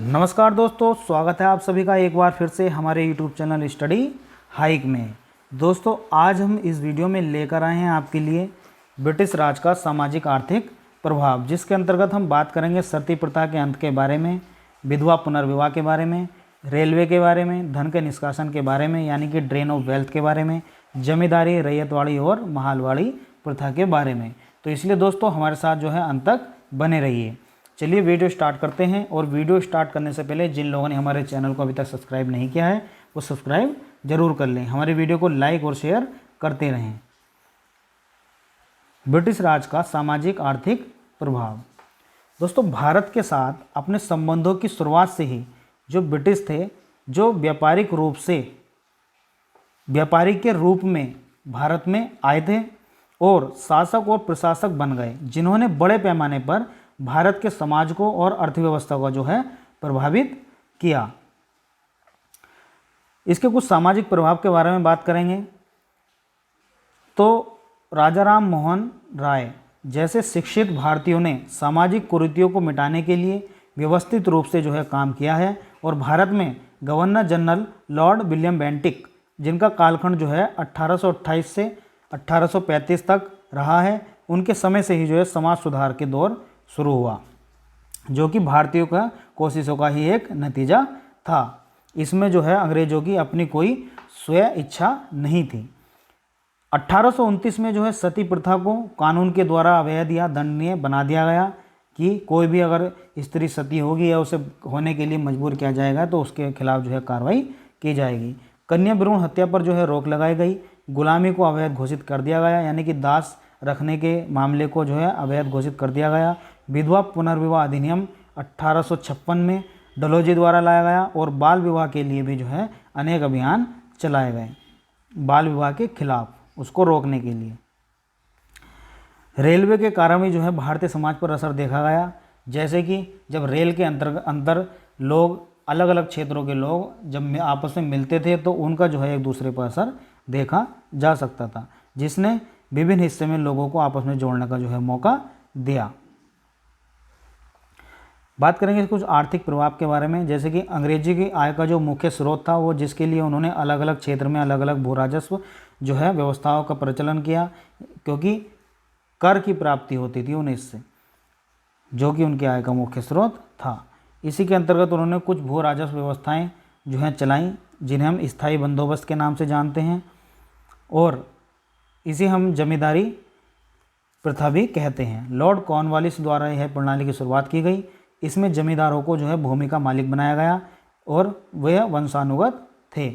नमस्कार दोस्तों, स्वागत है आप सभी का एक बार फिर से हमारे YouTube चैनल स्टडी हाइक में। दोस्तों, आज हम इस वीडियो में लेकर आए हैं आपके लिए ब्रिटिश राज का सामाजिक आर्थिक प्रभाव, जिसके अंतर्गत हम बात करेंगे सती प्रथा के अंत के बारे में, विधवा पुनर्विवाह के बारे में, रेलवे के बारे में, धन के निष्कासन के बारे में यानी कि ड्रेन ऑफ वेल्थ के बारे में, जमींदारी, रैयतवाड़ी और महालवाड़ी प्रथा के बारे में। तो इसलिए दोस्तों हमारे साथ जो है अंत तक बने रहिए। चलिए वीडियो स्टार्ट करते हैं। और वीडियो स्टार्ट करने से पहले जिन लोगों ने हमारे चैनल को अभी तक सब्सक्राइब नहीं किया है वो सब्सक्राइब जरूर कर लें। हमारे वीडियो को लाइक और शेयर करते रहें। ब्रिटिश राज का सामाजिक आर्थिक प्रभाव। दोस्तों, भारत के साथ अपने संबंधों की शुरुआत से ही जो ब्रिटिश थे, जो व्यापारी के रूप में भारत में आए थे और शासक और प्रशासक बन गए, जिन्होंने बड़े पैमाने पर भारत के समाज को और अर्थव्यवस्था को जो है प्रभावित किया। इसके कुछ सामाजिक प्रभाव के बारे में बात करेंगे तो राजा राम मोहन राय जैसे शिक्षित भारतीयों ने सामाजिक कुरीतियों को मिटाने के लिए व्यवस्थित रूप से जो है काम किया है। और भारत में governor general Lord William Bentinck, जिनका कालखंड जो है 1828 से 1835 तक रहा है, उनके समय से ही जो है समाज सुधार के दौर शुरू हुआ, जो कि भारतीयों का कोशिशों का ही एक नतीजा था। इसमें जो है अंग्रेजों की अपनी कोई स्वयं इच्छा नहीं थी। 1829 में जो है सती प्रथा को कानून के द्वारा अवैध या दंडनीय बना दिया गया कि कोई भी अगर स्त्री सती होगी या उसे होने के लिए मजबूर किया जाएगा तो उसके खिलाफ जो है कार्रवाई की जाएगी। कन्या भ्रूण हत्या पर जो है रोक लगाई गई। गुलामी को अवैध घोषित कर दिया गया, यानी कि दास रखने के मामले को जो है अवैध घोषित कर दिया गया। विधवा पुनर्विवाह अधिनियम 1856 में डलहौजी द्वारा लाया गया। और बाल विवाह के लिए भी जो है अनेक अभियान चलाए गए, बाल विवाह के खिलाफ उसको रोकने के लिए। रेलवे के कारण भी जो है भारतीय समाज पर असर देखा गया, जैसे कि जब रेल के अंदर लोग, अलग अलग क्षेत्रों के लोग जब आपस में मिलते थे तो उनका जो है एक दूसरे पर असर देखा जा सकता था, जिसने विभिन्न हिस्से में लोगों को आपस में जोड़ने का जो है मौका दिया। बात करेंगे कुछ आर्थिक प्रभाव के बारे में, जैसे कि अंग्रेजी की आय का जो मुख्य स्रोत था वो, जिसके लिए उन्होंने अलग अलग क्षेत्र में अलग अलग भू राजस्व जो है व्यवस्थाओं का प्रचलन किया, क्योंकि कर की प्राप्ति होती थी उन्हें इससे, जो कि उनकी आय का मुख्य स्रोत था। इसी के अंतर्गत उन्होंने कुछ भू राजस्व व्यवस्थाएं जो हैं चलाई, जिन्हें हम स्थायी बंदोबस्त के नाम से जानते हैं, और इसे हम जमींदारी प्रथा भी कहते हैं। लॉर्ड कॉर्नवालिस द्वारा यह प्रणाली की शुरुआत की गई। इसमें जमींदारों को जो है भूमि का मालिक बनाया गया और वह वंशानुगत थे।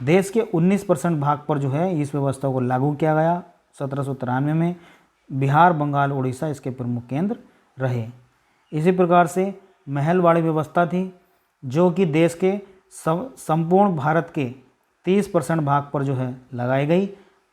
देश के 19% भाग पर जो है इस व्यवस्था को लागू किया गया। 1793 में बिहार, बंगाल, उड़ीसा इसके प्रमुख केंद्र रहे। इसी प्रकार से महलवाड़ी व्यवस्था थी, जो कि देश के संपूर्ण भारत के 30% भाग पर जो है लगाई गई।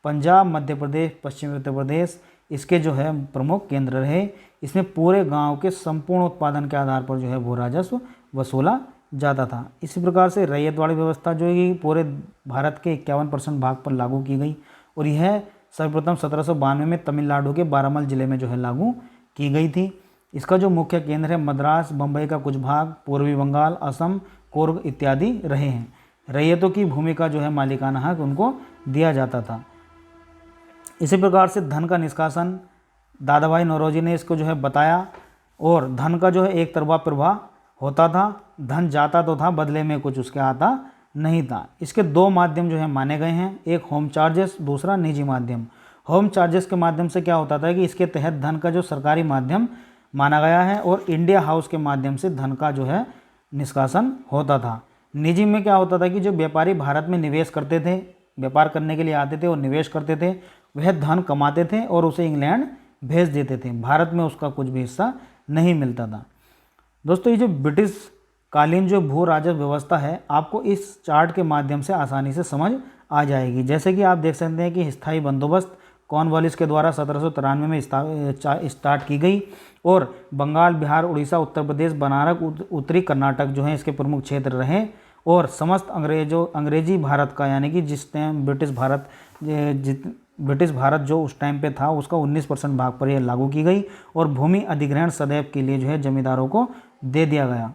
पंजाब, मध्य प्रदेश, पश्चिमी उत्तर प्रदेश इसके जो है प्रमुख केंद्र रहे। इसमें पूरे गांव के संपूर्ण उत्पादन के आधार पर जो है भू राजस्व वसूला जाता था। इसी प्रकार से रैयतवाड़ी व्यवस्था जो है पूरे भारत के 51% भाग पर लागू की गई, और यह सर्वप्रथम 1792 में तमिलनाडु के बारामल जिले में जो है लागू की गई थी। इसका जो मुख्य केंद्र है मद्रास, बम्बई का कुछ भाग, पूर्वी बंगाल, असम, कुर्ग इत्यादि रहे हैं। रैयतों की भूमि का जो है मालिकाना हक उनको दिया जाता था। इसी प्रकार से धन का निष्कासन, दादा भाई नौरोजी ने इसको जो है बताया, और धन का जो है एक तरफा प्रवाह होता था। धन जाता तो था, बदले में कुछ उसके आता नहीं था। इसके दो माध्यम जो है माने गए हैं, एक होम चार्जेस, दूसरा निजी माध्यम। होम चार्जेस के माध्यम से क्या होता था कि इसके तहत धन का जो सरकारी माध्यम माना गया है, और इंडिया हाउस के माध्यम से धन का जो है निष्कासन होता था। निजी में क्या होता था कि जो व्यापारी भारत में निवेश करते थे, व्यापार करने के लिए आते थे और निवेश करते थे, वह धन कमाते थे और उसे इंग्लैंड भेज देते थे। भारत में उसका कुछ भी हिस्सा नहीं मिलता था। दोस्तों, ये जो ब्रिटिश कालीन जो भू राजस्व व्यवस्था है, आपको इस चार्ट के माध्यम से आसानी से समझ आ जाएगी। जैसे कि आप देख सकते हैं कि स्थायी बंदोबस्त कॉर्नवालिस के द्वारा 1793 में स्टार्ट की गई, और बंगाल, बिहार, उड़ीसा, उत्तर प्रदेश, बनारस, उत्तरी कर्नाटक जो है इसके प्रमुख क्षेत्र रहे। और समस्त अंग्रेजी भारत का, यानी कि जिस टाइम ब्रिटिश भारत जो उस टाइम पे था उसका 19% भाग पर यह लागू की गई, और भूमि अधिग्रहण सदैव के लिए जो है जमींदारों को दे दिया गया।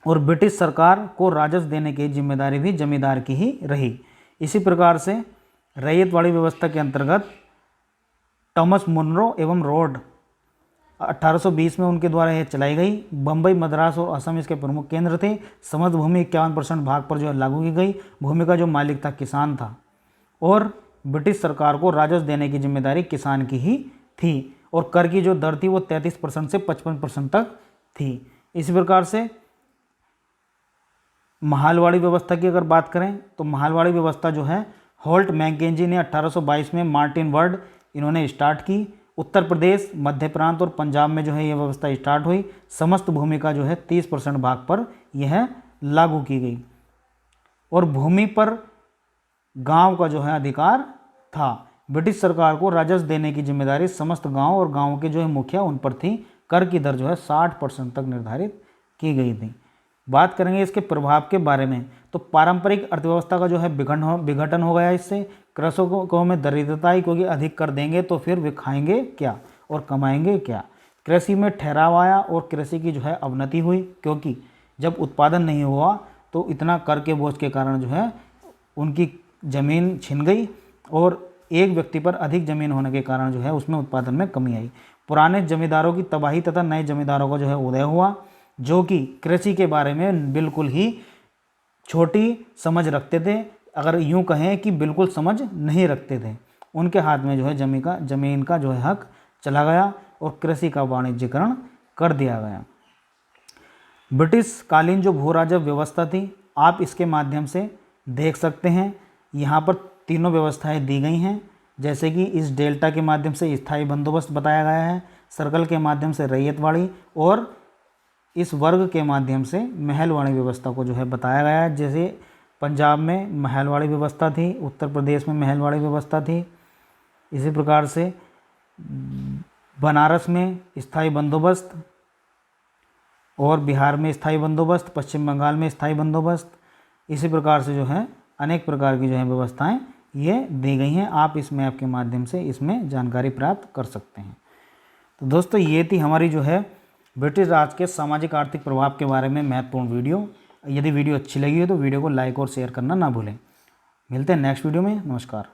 और ब्रिटिश सरकार को राजस्व देने की जिम्मेदारी भी जमींदार की ही रही। इसी प्रकार से रैयतवाड़ी व्यवस्था के अंतर्गत थॉमस मुनरो एवं रोड 1820 में उनके द्वारा यह चलाई गई। बम्बई, मद्रास और असम इसके प्रमुख केंद्र थे। समस्त भूमि 51% भाग पर जो है लागू की गई। भूमि का जो मालिक था किसान था और ब्रिटिश सरकार को राजस्व देने की जिम्मेदारी किसान की ही थी और कर की जो दर थी वो 33% से 55% तक थी। इसी प्रकार से महालवाड़ी व्यवस्था की अगर बात करें तो महालवाड़ी व्यवस्था जो है होल्ट मैकेंजी ने 1822 में, मार्टिन वर्ड इन्होंने स्टार्ट की। उत्तर प्रदेश, मध्य प्रांत और पंजाब में जो है ये व्यवस्था स्टार्ट हुई। समस्त भूमि का जो है 30% भाग पर यह लागू की गई और भूमि पर गांव का जो है अधिकार था। ब्रिटिश सरकार को राजस्व देने की जिम्मेदारी समस्त गांव और गांव के जो है मुखिया उन पर थी। कर की दर जो है 60% तक निर्धारित की गई थी। बात करेंगे इसके प्रभाव के बारे में तो पारंपरिक अर्थव्यवस्था का जो है विघटन हो गया। इससे कृषकों में दरिद्रता आई, क्योंकि अधिक कर देंगे तो फिर वे खाएंगे क्या और कमाएंगे क्या। कृषि में ठहराव आया और कृषि की जो है अवनति हुई, क्योंकि जब उत्पादन नहीं हुआ तो इतना कर के बोझ के कारण जो है उनकी ज़मीन छिन गई और एक व्यक्ति पर अधिक ज़मीन होने के कारण जो है उसमें उत्पादन में कमी आई। पुराने जमींदारों की तबाही तथा नए जमींदारों का जो है उदय हुआ, जो कि कृषि के बारे में बिल्कुल ही छोटी समझ रखते थे। अगर यूँ कहें कि बिल्कुल समझ नहीं रखते थे। उनके हाथ में जो है ज़मीन का जो है हक चला गया और कृषि का वाणिज्यकरण कर दिया गया। ब्रिटिश कालीन जो भू राजस्व व्यवस्था थी, आप इसके माध्यम से देख सकते हैं। यहाँ पर तीनों व्यवस्थाएं दी गई हैं, जैसे कि इस डेल्टा के माध्यम से स्थायी बंदोबस्त बताया गया है, सर्कल के माध्यम से रैयतवाड़ी और इस वर्ग के माध्यम से महलवाड़ी व्यवस्था को जो है बताया गया है। जैसे पंजाब में महलवाड़ी व्यवस्था थी, उत्तर प्रदेश में महलवाड़ी व्यवस्था थी। इसी प्रकार से बनारस में स्थायी बंदोबस्त और बिहार में स्थायी बंदोबस्त, पश्चिम बंगाल में स्थायी बंदोबस्त। इसी प्रकार से जो है अनेक प्रकार की जो है व्यवस्थाएं ये दी गई हैं। आप इस मैप के माध्यम से इसमें जानकारी प्राप्त कर सकते हैं। तो दोस्तों ये थी हमारी जो है ब्रिटिश राज के सामाजिक आर्थिक प्रभाव के बारे में महत्वपूर्ण वीडियो। यदि वीडियो अच्छी लगी हो तो वीडियो को लाइक और शेयर करना ना भूलें। मिलते हैं नेक्स्ट वीडियो में। नमस्कार।